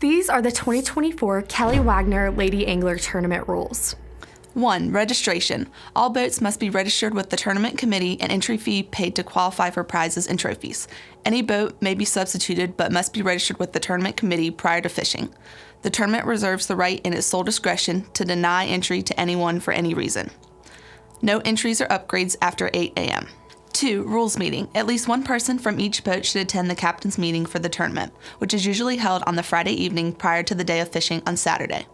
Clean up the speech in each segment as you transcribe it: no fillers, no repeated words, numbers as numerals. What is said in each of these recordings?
These are the 2024 Kelly Wagner Lady Angler Tournament rules. 1. Registration. All boats must be registered with the tournament committee and entry fee paid to qualify for prizes and trophies. Any boat may be substituted but must be registered with the tournament committee prior to fishing. The tournament reserves the right in its sole discretion to deny entry to anyone for any reason. No entries or upgrades after 8 a.m. 2. Rules meeting. At least one person from each boat should attend the captain's meeting for the tournament, which is usually held on the Friday evening prior to the day of fishing on Saturday.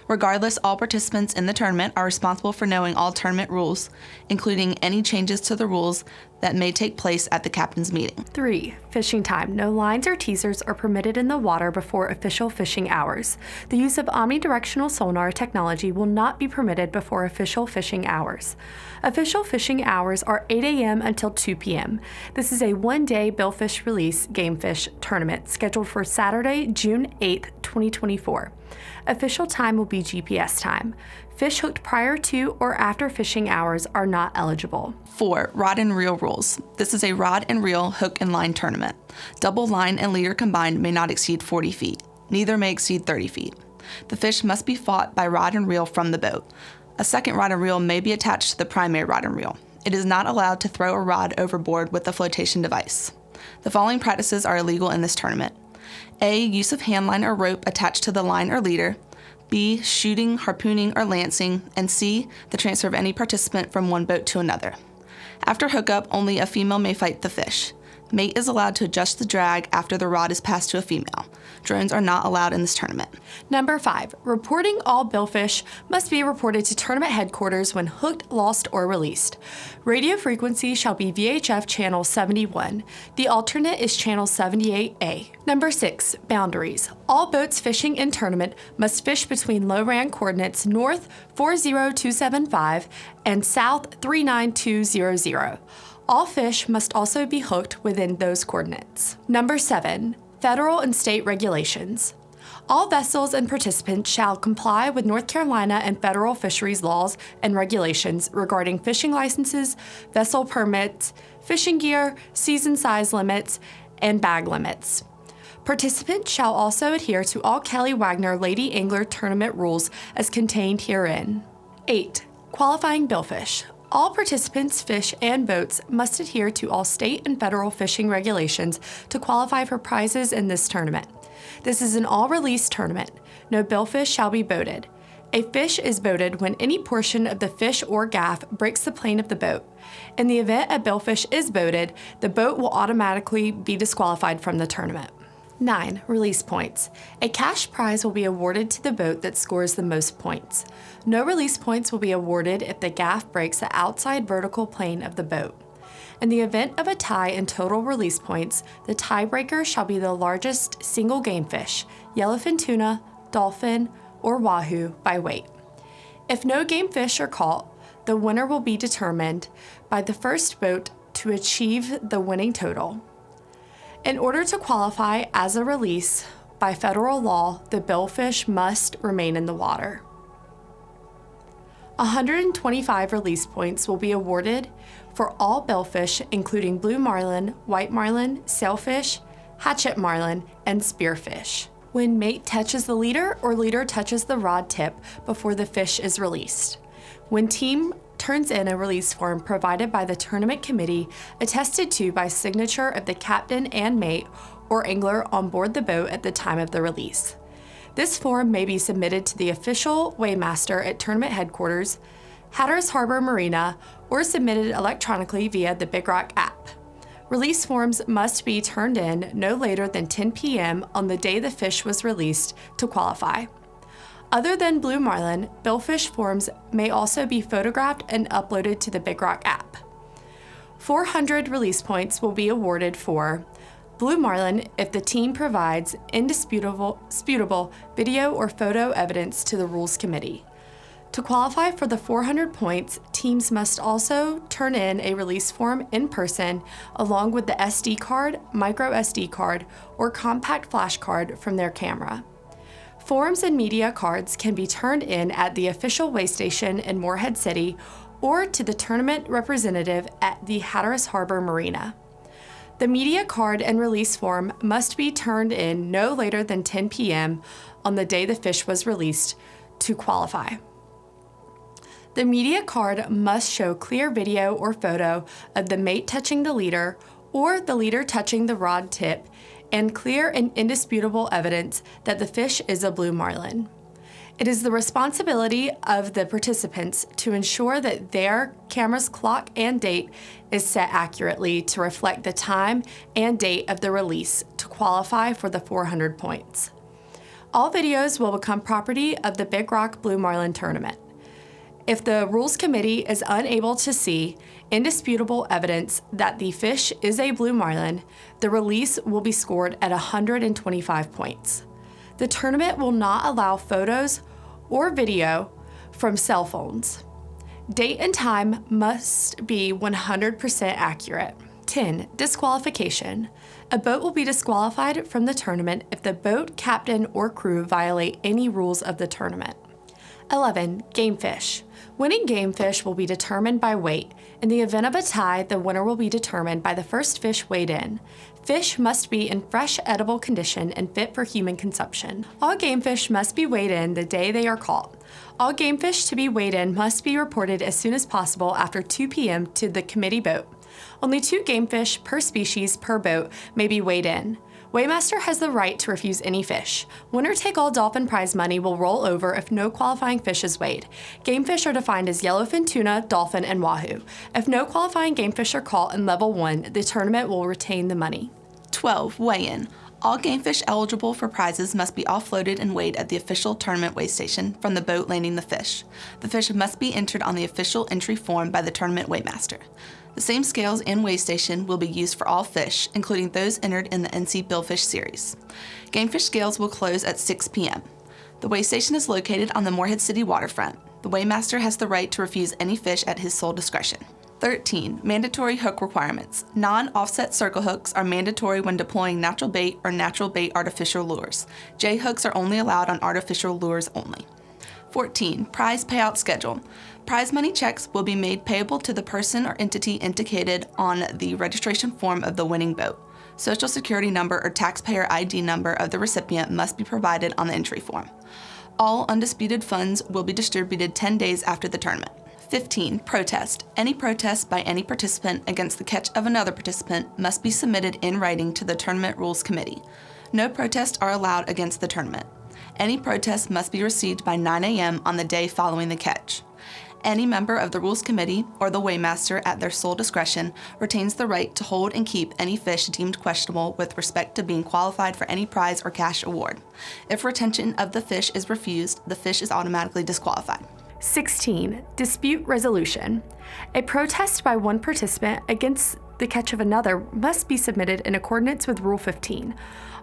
Regardless, all participants in the tournament are responsible for knowing all tournament rules, including any changes to the rules that may take place at the captain's meeting. 3. Fishing time. No lines or teasers are permitted in the water before official fishing hours. The use of omnidirectional sonar technology will not be permitted before official fishing hours. Official fishing hours are 8 a.m. until 2 p.m. This is a one-day billfish release game fish tournament scheduled for Saturday, June 8, 2024. Official time will be GPS time. Fish hooked prior to or after fishing hours are not eligible. 4. Rod and reel rules. This is a rod and reel hook and line tournament. Double line and leader combined may not exceed 40 feet. Neither may exceed 30 feet. The fish must be fought by rod and reel from the boat. A second rod and reel may be attached to the primary rod and reel. It is not allowed to throw a rod overboard with a flotation device. The following practices are illegal in this tournament. A. Use of hand line or rope attached to the line or leader. B. Shooting, harpooning, or lancing. And C. The transfer of any participant from one boat to another. After hookup, only a female may fight the fish. Mate is allowed to adjust the drag after the rod is passed to a female. Drones are not allowed in this tournament. Number 5. Reporting all billfish must be reported to tournament headquarters when hooked, lost, or released. Radio frequency shall be VHF channel 71. The alternate is channel 78A. Number 6. Boundaries. All boats fishing in tournament must fish between low-ran coordinates north 40275 and south 39200. All fish must also be hooked within those coordinates. Number 7. Federal and state regulations. All vessels and participants shall comply with North Carolina and federal fisheries laws and regulations regarding fishing licenses, vessel permits, fishing gear, season size limits, and bag limits. Participants shall also adhere to all Kelly Wagner Lady Angler Tournament rules as contained herein. 8. Qualifying billfish. All participants, fish, and boats must adhere to all state and federal fishing regulations to qualify for prizes in this tournament. This is an all-release tournament. No billfish shall be boated. A fish is boated when any portion of the fish or gaff breaks the plane of the boat. In the event a billfish is boated, the boat will automatically be disqualified from the tournament. 9. Release points. A cash prize will be awarded to the boat that scores the most points. No release points will be awarded if the gaff breaks the outside vertical plane of the boat. In the event of a tie in total release points, the tiebreaker shall be the largest single game fish, yellowfin tuna, dolphin, or wahoo by weight. If no game fish are caught, the winner will be determined by the first boat to achieve the winning total. In order to qualify as a release, by federal law, the billfish must remain in the water. 125 release points will be awarded for all billfish, including blue marlin, white marlin, sailfish, hatchet marlin, and spearfish. When mate touches the leader or leader touches the rod tip before the fish is released. When team turns in a release form provided by the tournament committee, attested to by signature of the captain and mate or angler on board the boat at the time of the release. This form may be submitted to the official weighmaster at tournament headquarters, Hatteras Harbor Marina, or submitted electronically via the Big Rock app. Release forms must be turned in no later than 10 p.m. on the day the fish was released to qualify. Other than blue marlin, billfish forms may also be photographed and uploaded to the Big Rock app. 400 release points will be awarded for blue marlin if the team provides indisputable video or photo evidence to the rules committee. To qualify for the 400 points, teams must also turn in a release form in person along with the SD card, micro SD card, or compact flash card from their camera. Forms and media cards can be turned in at the official weigh station in Morehead City or to the tournament representative at the Hatteras Harbor Marina. The media card and release form must be turned in no later than 10 p.m. on the day the fish was released to qualify. The media card must show clear video or photo of the mate touching the leader or the leader touching the rod tip and clear and indisputable evidence that the fish is a blue marlin. It is the responsibility of the participants to ensure that their camera's clock and date is set accurately to reflect the time and date of the release to qualify for the 400 points. All videos will become property of the Big Rock Blue Marlin Tournament. If the Rules Committee is unable to see indisputable evidence that the fish is a blue marlin, the release will be scored at 125 points. The tournament will not allow photos or video from cell phones. Date and time must be 100% accurate. 10. Disqualification. A boat will be disqualified from the tournament if the boat, captain, or crew violate any rules of the tournament. 11. Game fish. Winning game fish will be determined by weight. In the event of a tie, the winner will be determined by the first fish weighed in. Fish must be in fresh, edible condition and fit for human consumption. All game fish must be weighed in the day they are caught. All game fish to be weighed in must be reported as soon as possible after 2 p.m. to the committee boat. Only 2 game fish per species per boat may be weighed in. Weighmaster has the right to refuse any fish. Winner-take-all dolphin prize money will roll over if no qualifying fish is weighed. Game fish are defined as yellowfin tuna, dolphin, and wahoo. If no qualifying game fish are caught in level 1, the tournament will retain the money. 12. Weigh-in. All game fish eligible for prizes must be offloaded and weighed at the official tournament weigh station from the boat landing the fish. The fish must be entered on the official entry form by the tournament weighmaster. The same scales and weigh station will be used for all fish, including those entered in the NC Billfish series. Game fish scales will close at 6 p.m. The weigh station is located on the Morehead City waterfront. The weighmaster has the right to refuse any fish at his sole discretion. 13. Mandatory hook requirements. Non-offset circle hooks are mandatory when deploying natural bait or natural bait artificial lures. J hooks are only allowed on artificial lures only. 14. Prize payout schedule. Prize money checks will be made payable to the person or entity indicated on the registration form of the winning boat. Social Security number or taxpayer ID number of the recipient must be provided on the entry form. All undisputed funds will be distributed 10 days after the tournament. 15. Protest. Any protest by any participant against the catch of another participant must be submitted in writing to the Tournament Rules Committee. No protests are allowed against the tournament. Any protest must be received by 9 a.m. on the day following the catch. Any member of the Rules Committee or the weighmaster at their sole discretion retains the right to hold and keep any fish deemed questionable with respect to being qualified for any prize or cash award. If retention of the fish is refused, the fish is automatically disqualified. 16. Dispute resolution. A protest by one participant against the catch of another must be submitted in accordance with Rule 15.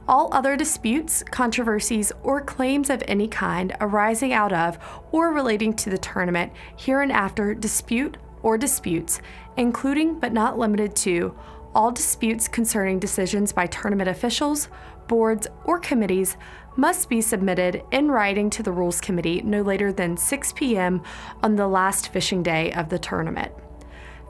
All other disputes, controversies, or claims of any kind arising out of or relating to the tournament hereinafter dispute or disputes, including but not limited to all disputes concerning decisions by tournament officials, boards, or committees, must be submitted in writing to the Rules Committee no later than 6 p.m. on the last fishing day of the tournament.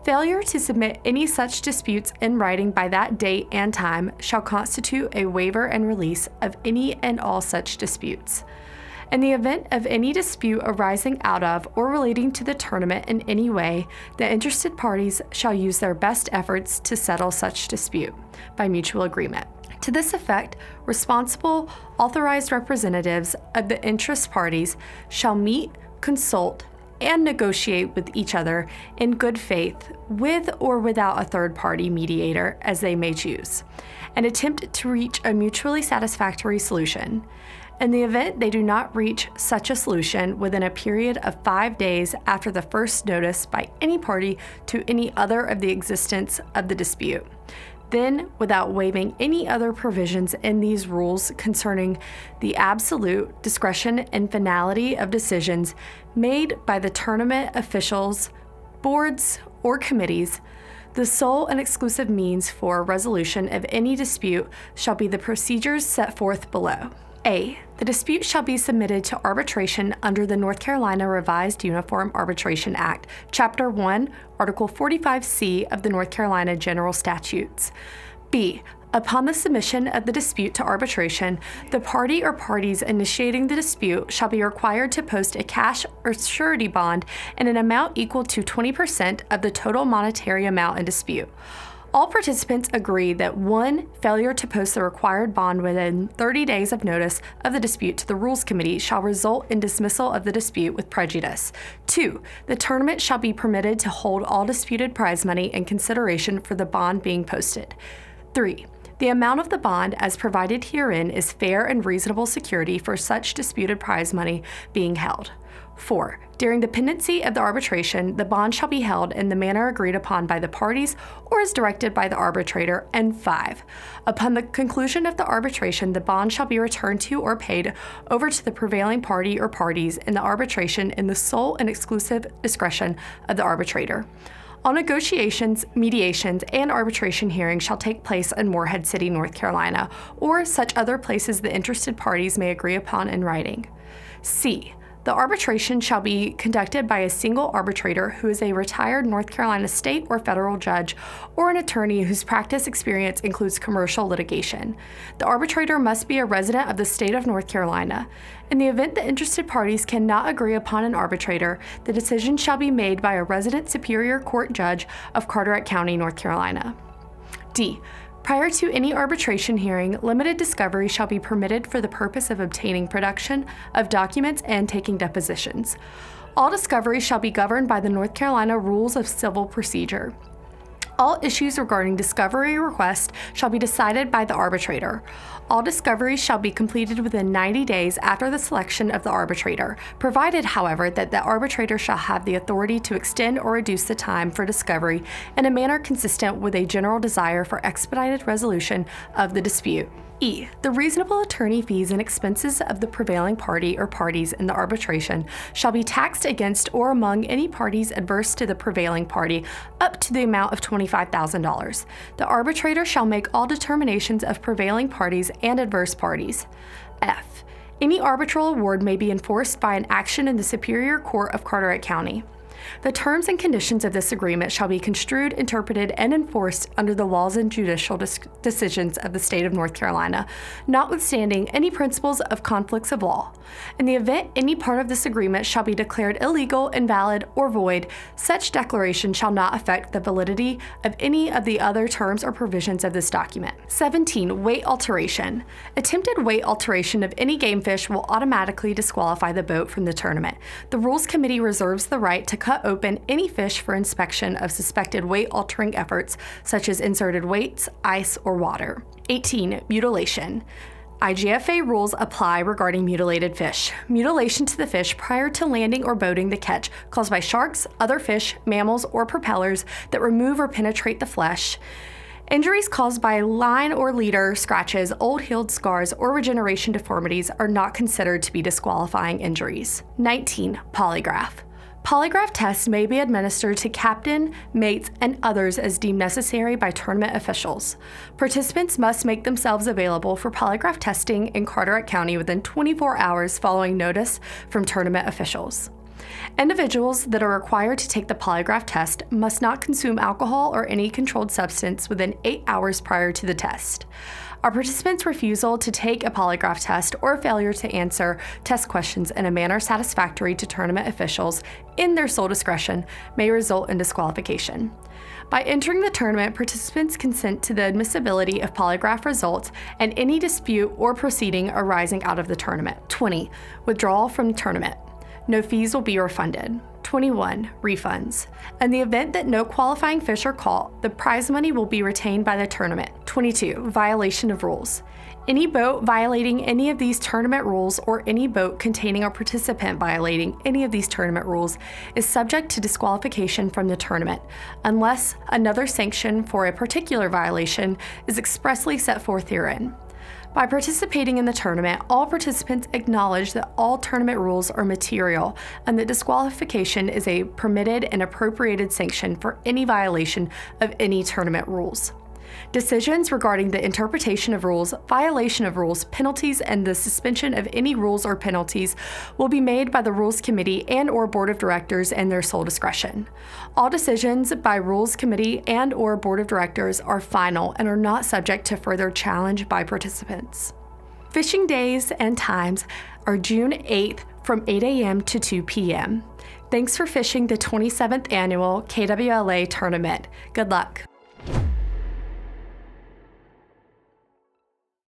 Failure to submit any such disputes in writing by that date and time shall constitute a waiver and release of any and all such disputes. In the event of any dispute arising out of or relating to the tournament in any way, the interested parties shall use their best efforts to settle such dispute by mutual agreement. To this effect, responsible, authorized representatives of the interest parties shall meet, consult, and negotiate with each other in good faith, with or without a third-party mediator as they may choose, and attempt to reach a mutually satisfactory solution. In the event they do not reach such a solution within a period of 5 days after the first notice by any party to any other of the existence of the dispute, then, without waiving any other provisions in these rules concerning the absolute discretion and finality of decisions made by the tournament officials, boards, or committees, the sole and exclusive means for resolution of any dispute shall be the procedures set forth below. A. The dispute shall be submitted to arbitration under the North Carolina Revised Uniform Arbitration Act, Chapter 1, Article 45C of the North Carolina General Statutes. B. Upon the submission of the dispute to arbitration, the party or parties initiating the dispute shall be required to post a cash or surety bond in an amount equal to 20% of the total monetary amount in dispute. All participants agree that 1. Failure to post the required bond within 30 days of notice of the dispute to the Rules Committee shall result in dismissal of the dispute with prejudice. 2. The tournament shall be permitted to hold all disputed prize money in consideration for the bond being posted. 3. The amount of the bond as provided herein is fair and reasonable security for such disputed prize money being held. 4. During the pendency of the arbitration, the bond shall be held in the manner agreed upon by the parties or as directed by the arbitrator. And 5. Upon the conclusion of the arbitration, the bond shall be returned to or paid over to the prevailing party or parties in the arbitration in the sole and exclusive discretion of the arbitrator. All negotiations, mediations, and arbitration hearings shall take place in Morehead City, North Carolina, or such other places the interested parties may agree upon in writing. C. The arbitration shall be conducted by a single arbitrator who is a retired North Carolina state or federal judge or an attorney whose practice experience includes commercial litigation. The arbitrator must be a resident of the state of North Carolina. In the event the interested parties cannot agree upon an arbitrator, the decision shall be made by a resident Superior Court judge of Carteret County, North Carolina. D. Prior to any arbitration hearing, limited discovery shall be permitted for the purpose of obtaining production of documents and taking depositions. All discovery shall be governed by the North Carolina Rules of Civil Procedure. All issues regarding discovery request shall be decided by the arbitrator. All discoveries shall be completed within 90 days after the selection of the arbitrator, provided, however, that the arbitrator shall have the authority to extend or reduce the time for discovery in a manner consistent with a general desire for expedited resolution of the dispute. E. The reasonable attorney fees and expenses of the prevailing party or parties in the arbitration shall be taxed against or among any parties adverse to the prevailing party up to the amount of $25,000. The arbitrator shall make all determinations of prevailing parties and adverse parties. F. Any arbitral award may be enforced by an action in the Superior Court of Carteret County. The terms and conditions of this agreement shall be construed, interpreted, and enforced under the laws and judicial decisions of the state of North Carolina, notwithstanding any principles of conflicts of law. In the event any part of this agreement shall be declared illegal, invalid, or void, such declaration shall not affect the validity of any of the other terms or provisions of this document. 17. Weight alteration. Attempted weight alteration of any game fish will automatically disqualify the boat from the tournament. The Rules Committee reserves the right to cut open any fish for inspection of suspected weight-altering efforts, such as inserted weights, ice, or water. 18. Mutilation. IGFA rules apply regarding mutilated fish. Mutilation to the fish prior to landing or boating the catch caused by sharks, other fish, mammals, or propellers that remove or penetrate the flesh. Injuries caused by line or leader scratches, old healed scars, or regeneration deformities are not considered to be disqualifying injuries. 19. Polygraph. Polygraph tests may be administered to captain, mates, and others as deemed necessary by tournament officials. Participants must make themselves available for polygraph testing in Carteret County within 24 hours following notice from tournament officials. Individuals that are required to take the polygraph test must not consume alcohol or any controlled substance within 8 hours prior to the test. Our participants' refusal to take a polygraph test or failure to answer test questions in a manner satisfactory to tournament officials in their sole discretion may result in disqualification. By entering the tournament, participants consent to the admissibility of polygraph results and any dispute or proceeding arising out of the tournament. 20. Withdrawal from the tournament. No fees will be refunded. 21. Refunds. In the event that no qualifying fish are caught, the prize money will be retained by the tournament. 22. Violation of rules. Any boat violating any of these tournament rules or any boat containing a participant violating any of these tournament rules is subject to disqualification from the tournament, unless another sanction for a particular violation is expressly set forth herein. By participating in the tournament, all participants acknowledge that all tournament rules are material and that disqualification is a permitted and appropriated sanction for any violation of any tournament rules. Decisions regarding the interpretation of rules, violation of rules, penalties, and the suspension of any rules or penalties will be made by the Rules Committee and/or Board of Directors in their sole discretion. All decisions by Rules Committee and/or Board of Directors are final and are not subject to further challenge by participants. Fishing days and times are June 8th from 8 a.m. to 2 p.m. Thanks for fishing the 27th annual KWLA tournament. Good luck.